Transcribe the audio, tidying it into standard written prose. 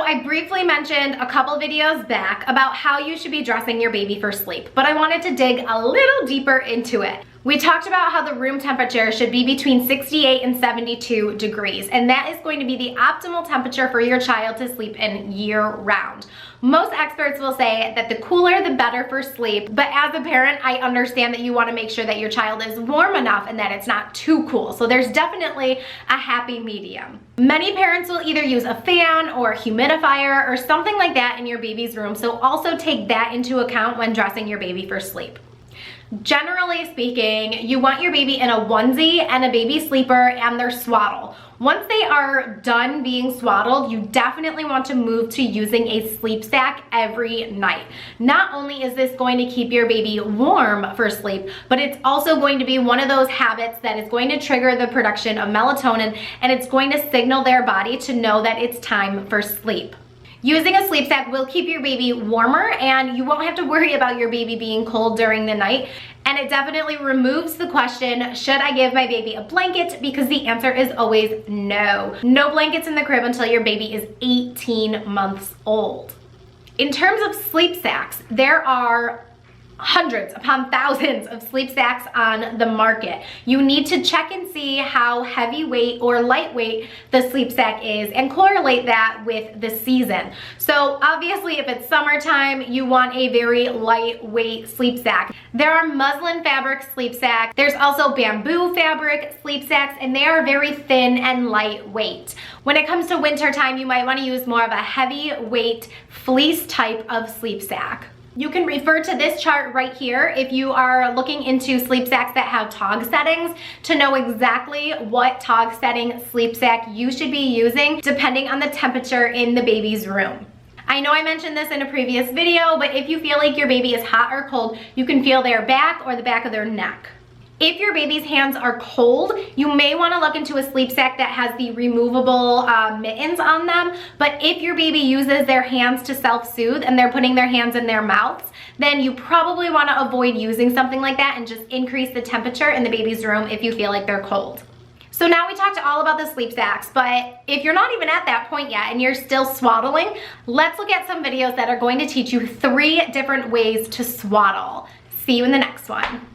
I briefly mentioned a couple videos back about how you should be dressing your baby for sleep, but I wanted to dig a little deeper into it. We talked about how the room temperature should be between 68 and 72 degrees, and that is going to be the optimal temperature for your child to sleep in year-round. Most experts will say that the cooler the better for sleep, but as a parent, I understand that you want to make sure that your child is warm enough and that it's not too cool. So there's definitely a happy medium. Many parents will either use a fan or a humidifier or something like that in your baby's room, so also take that into account when dressing your baby for sleep. Generally speaking, you want your baby in a onesie and a baby sleeper and their swaddle. Once they are done being swaddled, you definitely want to move to using a sleep sack every night. Not only is this going to keep your baby warm for sleep, but it's also going to be one of those habits that is going to trigger the production of melatonin, and it's going to signal their body to know that it's time for sleep. Using a sleep sack will keep your baby warmer, and you won't have to worry about your baby being cold during the night. And it definitely removes the question, should I give my baby a blanket? Because the answer is always no. No blankets in the crib until your baby is 18 months old. In terms of sleep sacks, there are hundreds upon thousands of sleep sacks on the market. You need to check and see how heavyweight or lightweight the sleep sack is and correlate that with the season. So obviously if it's summertime, you want a very lightweight sleep sack. There are muslin fabric sleep sacks. There's also bamboo fabric sleep sacks, and they are very thin and lightweight. When it comes to winter time, you might want to use more of a heavyweight fleece type of sleep sack. You can refer to this chart right here if you are looking into sleep sacks that have TOG settings to know exactly what TOG setting sleep sack you should be using depending on the temperature in the baby's room. I know I mentioned this in a previous video, but if you feel like your baby is hot or cold, you can feel their back or the back of their neck. If your baby's hands are cold, you may want to look into a sleep sack that has the removable mittens on them. But if your baby uses their hands to self-soothe and they're putting their hands in their mouths, then you probably want to avoid using something like that and just increase the temperature in the baby's room if you feel like they're cold. So now we talked all about the sleep sacks, but if you're not even at that point yet and you're still swaddling, let's look at some videos that are going to teach you 3 different ways to swaddle. See you in the next one.